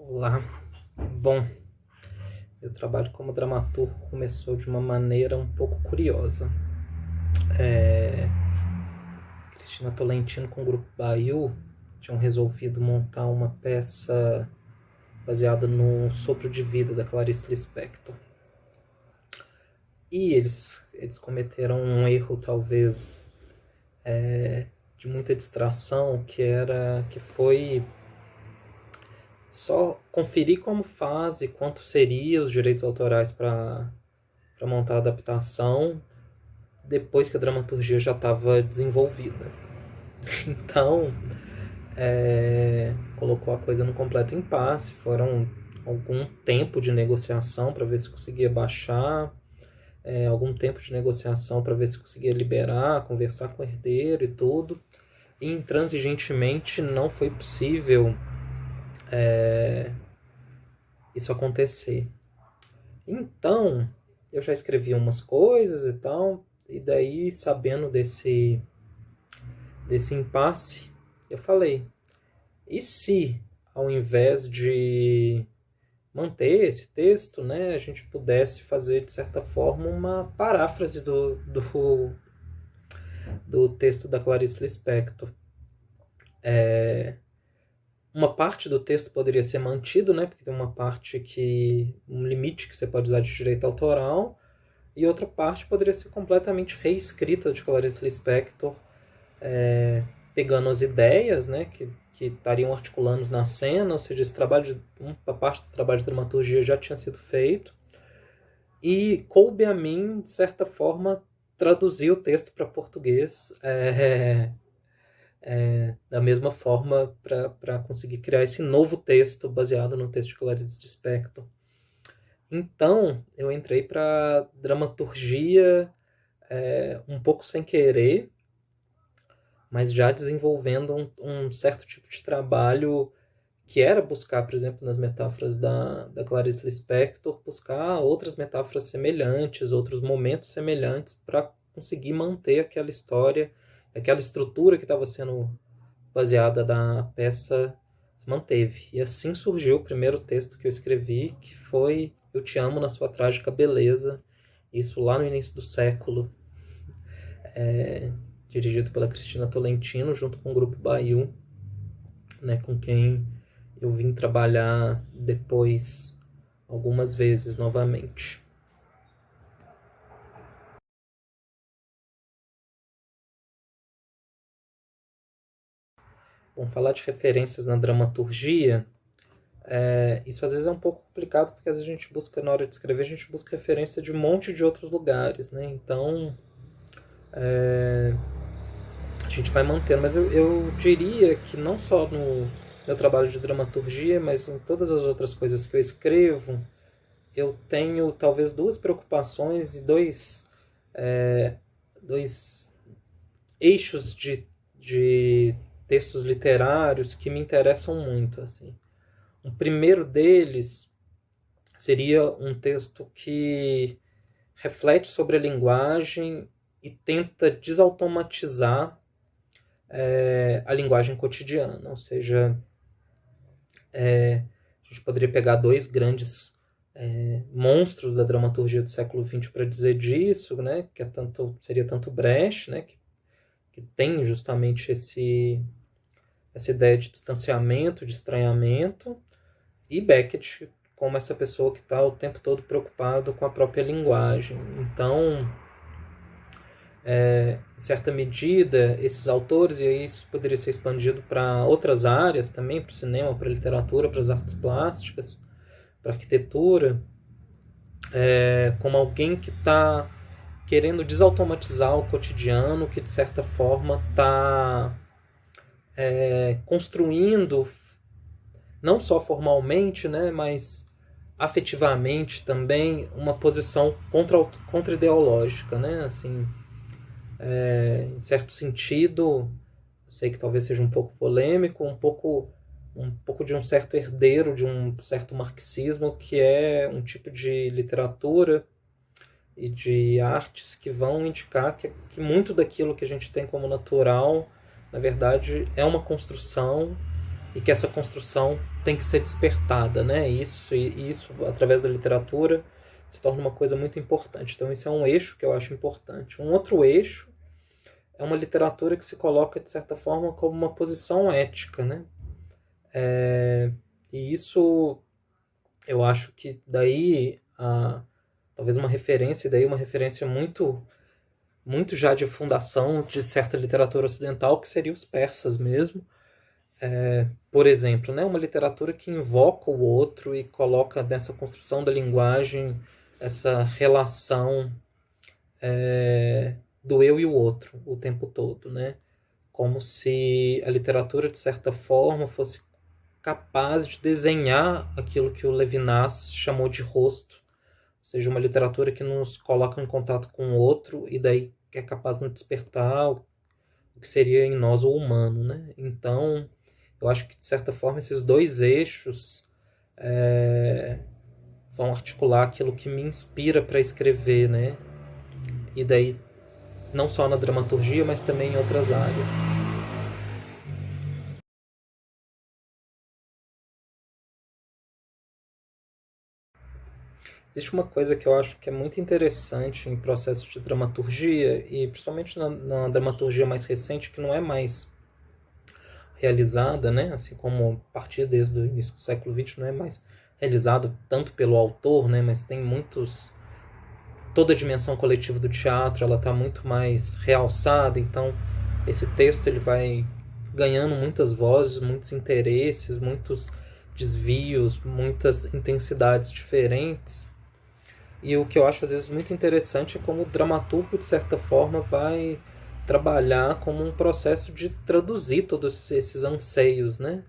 Olá. Bom, meu trabalho como dramaturgo começou de uma maneira um pouco curiosa. Cristina Tolentino com o grupo Baiu tinham resolvido montar uma peça baseada no Sopro de Vida da Clarice Lispector. E eles cometeram um erro, talvez, de muita distração, que foi só conferir como faz e quanto seria os direitos autorais para montar a adaptação depois que a dramaturgia já estava desenvolvida. Então, colocou a coisa no completo impasse. Foram algum tempo de negociação para ver se conseguia baixar, algum tempo de negociação para ver se conseguia liberar, conversar com o herdeiro e tudo. E intransigentemente não foi possível isso acontecer. Então, eu já escrevi umas coisas e tal, e daí, sabendo desse impasse, eu falei, e se, ao invés de manter esse texto, né, a gente pudesse fazer, de certa forma, uma paráfrase do texto da Clarice Lispector. Uma parte do texto poderia ser mantido, né, porque tem uma parte um limite que você pode usar de direito autoral, e outra parte poderia ser completamente reescrita de Clarice Lispector, pegando as ideias, né, que estariam articulando na cena, ou seja, uma parte do trabalho de dramaturgia já tinha sido feito, e coube a mim, de certa forma, traduzir o texto para português da mesma forma para conseguir criar esse novo texto baseado no texto de Clarice Lispector. Então, eu entrei para dramaturgia um pouco sem querer, mas já desenvolvendo um certo tipo de trabalho que era buscar, por exemplo, nas metáforas da Clarice Lispector, buscar outras metáforas semelhantes, outros momentos semelhantes para conseguir manter aquela história, aquela estrutura que estava sendo baseada na peça se manteve. E assim surgiu o primeiro texto que eu escrevi, que foi Eu Te Amo na Sua Trágica Beleza, isso lá no início do século, dirigido pela Cristina Tolentino, junto com o grupo Baiu, né, com quem eu vim trabalhar depois algumas vezes novamente. Bom, falar de referências na dramaturgia, isso às vezes é um pouco complicado, porque às vezes a gente busca, na hora de escrever, a gente busca referência de um monte de outros lugares, né? Então, a gente vai mantendo. Mas eu diria que não só no meu trabalho de dramaturgia, mas em todas as outras coisas que eu escrevo, eu tenho talvez duas preocupações e dois eixos de textos literários que me interessam muito. Assim. O primeiro deles seria um texto que reflete sobre a linguagem e tenta desautomatizar a linguagem cotidiana. Ou seja, a gente poderia pegar dois grandes monstros da dramaturgia do século XX para dizer disso, né? Que seria tanto Brecht, né? Que tem justamente essa ideia de distanciamento, de estranhamento, e Beckett como essa pessoa que está o tempo todo preocupado com a própria linguagem. Então, em certa medida, esses autores, e aí isso poderia ser expandido para outras áreas também, para o cinema, para a literatura, para as artes plásticas, para a arquitetura, como alguém que está querendo desautomatizar o cotidiano, que de certa forma está construindo, não só formalmente, né, mas afetivamente também, uma posição contra-ideológica, né? Assim, em certo sentido, eu sei que talvez seja um pouco polêmico, um pouco de um certo herdeiro de um certo marxismo, que é um tipo de literatura e de artes que vão indicar que muito daquilo que a gente tem como natural, na verdade, é uma construção e que essa construção tem que ser despertada, né? Isso através da literatura se torna uma coisa muito importante. Então isso é um eixo que eu acho importante. Um outro eixo é uma literatura que se coloca de certa forma como uma posição ética, né? E isso eu acho que daí talvez uma referência, daí uma referência muito muito já de fundação de certa literatura ocidental, que seria os persas mesmo. Por exemplo, né, uma literatura que invoca o outro e coloca nessa construção da linguagem essa relação do eu e o outro o tempo todo, né? Como se a literatura, de certa forma, fosse capaz de desenhar aquilo que o Levinas chamou de rosto, ou seja, uma literatura que nos coloca em contato com o outro e daí é capaz de nos despertar o que seria em nós o humano, né? Então, eu acho que, de certa forma, esses dois eixos vão articular aquilo que me inspira para escrever, né? E daí, não só na dramaturgia, mas também em outras áreas. Existe uma coisa que eu acho que é muito interessante em processos de dramaturgia, e principalmente na dramaturgia mais recente, que não é mais realizada, né? Assim como a partir desde o início do século XX, não é mais realizada tanto pelo autor, né? Mas tem muitos... Toda a dimensão coletiva do teatro, ela está muito mais realçada, então esse texto ele vai ganhando muitas vozes, muitos interesses, muitos desvios, muitas intensidades diferentes. E o que eu acho às vezes muito interessante é como o dramaturgo, de certa forma, vai trabalhar como um processo de traduzir todos esses anseios, né?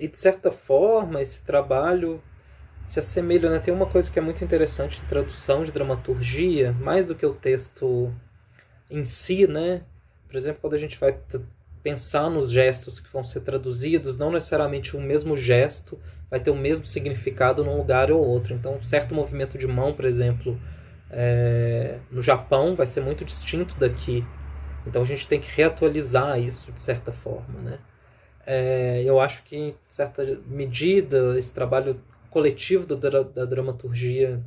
E de certa forma, esse trabalho se assemelha, né? Tem uma coisa que é muito interessante de tradução de dramaturgia, mais do que o texto em si, né? Por exemplo, quando a gente vai pensar nos gestos que vão ser traduzidos, não necessariamente o mesmo gesto vai ter o mesmo significado num lugar ou outro. Então, um certo movimento de mão, por exemplo, no Japão vai ser muito distinto daqui. Então, a gente tem que reatualizar isso de certa forma, né? Eu acho que, em certa medida, esse trabalho coletivo da dramaturgia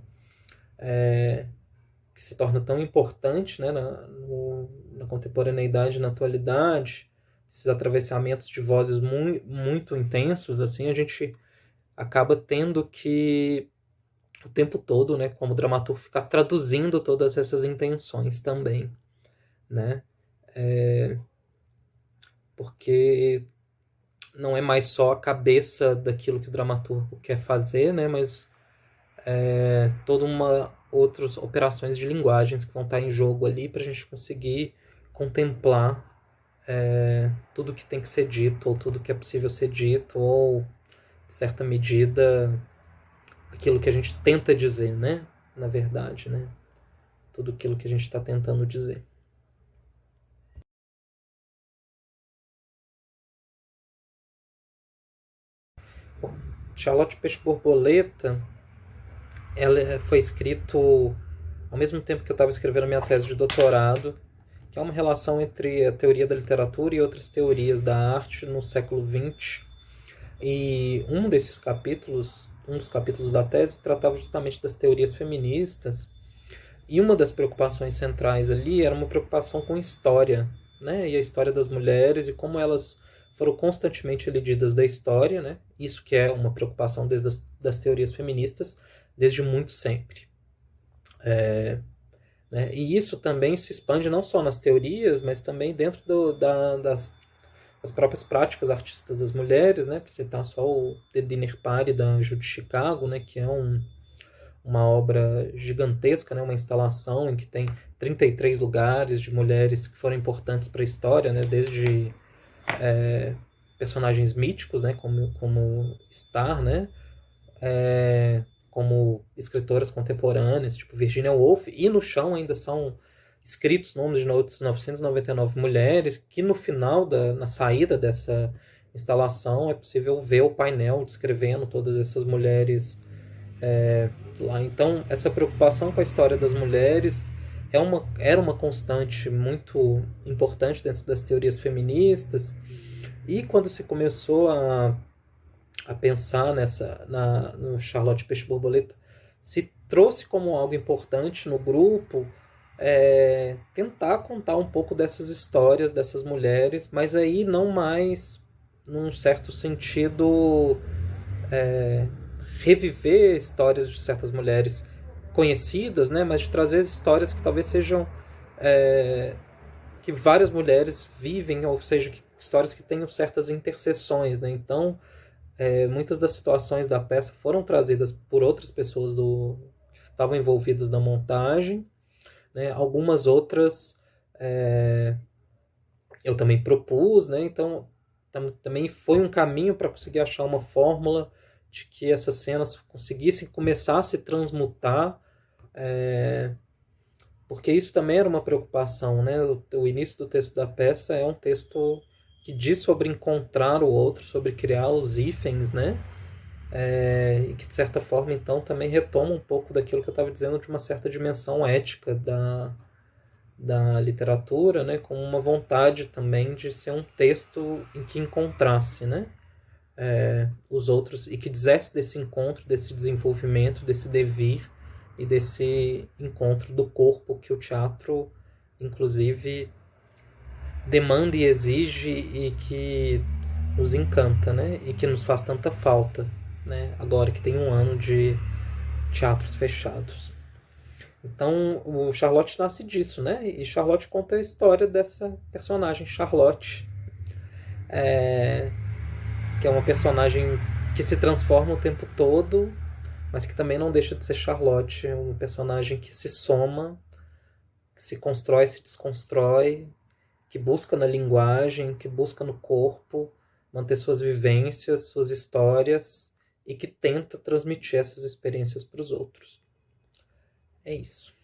que se torna tão importante, né, na contemporaneidade, na atualidade, esses atravessamentos de vozes muito intensos, assim, a gente acaba tendo que o tempo todo, né, como dramaturgo, ficar traduzindo todas essas intenções também, né? Porque não é mais só a cabeça daquilo que o dramaturgo quer fazer, né, mas toda outras operações de linguagens que vão estar em jogo ali para a gente conseguir contemplar tudo que tem que ser dito, ou tudo que é possível ser dito, ou, em certa medida, aquilo que a gente tenta dizer, né? Na verdade, né? Tudo aquilo que a gente está tentando dizer. Bom, Charlotte Peixe Borboleta, ela foi escrito ao mesmo tempo que eu estava escrevendo a minha tese de doutorado, que é uma relação entre a teoria da literatura e outras teorias da arte no século XX. E um dos capítulos da tese, tratava justamente das teorias feministas. E uma das preocupações centrais ali era uma preocupação com história, né? E a história das mulheres e como elas foram constantemente elididas da história, né? Isso que é uma preocupação desde das teorias feministas, desde muito sempre. Né? E isso também se expande não só nas teorias, mas também dentro das próprias práticas artísticas das mulheres, né? Para citar só o The Dinner Party da Judy Chicago, né? Que é uma obra gigantesca, né? Uma instalação em que tem 33 lugares de mulheres que foram importantes para a história, né? Desde personagens míticos, né? Como Star, né? Como escritoras contemporâneas, tipo Virginia Woolf, e no chão ainda são escritos nomes de outras 999 mulheres, que no final, na saída dessa instalação, é possível ver o painel descrevendo todas essas mulheres lá. Então, essa preocupação com a história das mulheres era uma constante muito importante dentro das teorias feministas, E quando se começou a pensar no Charlotte Peixe Borboleta, se trouxe como algo importante no grupo tentar contar um pouco dessas histórias dessas mulheres, mas aí não mais num certo sentido reviver histórias de certas mulheres conhecidas, né, mas de trazer histórias que talvez sejam que várias mulheres vivem, ou seja, histórias que tenham certas interseções, né? Então, muitas das situações da peça foram trazidas por outras pessoas que estavam envolvidas na montagem, né? Algumas outras eu também propus, né? Então também foi um caminho para conseguir achar uma fórmula de que essas cenas conseguissem começar a se transmutar, porque isso também era uma preocupação, né? O início do texto da peça é um texto que diz sobre encontrar o outro, sobre criar os hífens, né? E que de certa forma então também retoma um pouco daquilo que eu estava dizendo de uma certa dimensão ética da literatura, né, com uma vontade também de ser um texto em que encontrasse, né, os outros e que dissesse desse encontro, desse desenvolvimento, desse devir e desse encontro do corpo que o teatro, inclusive, demanda e exige e que nos encanta, né, e que nos faz tanta falta, né, agora que tem um ano de teatros fechados. Então, o Charlotte nasce disso, né? E Charlotte conta a história dessa personagem, Charlotte, que é uma personagem que se transforma o tempo todo, mas que também não deixa de ser Charlotte. É uma personagem que se soma, que se constrói, se desconstrói, que busca na linguagem, que busca no corpo manter suas vivências, suas histórias e que tenta transmitir essas experiências para os outros. É isso.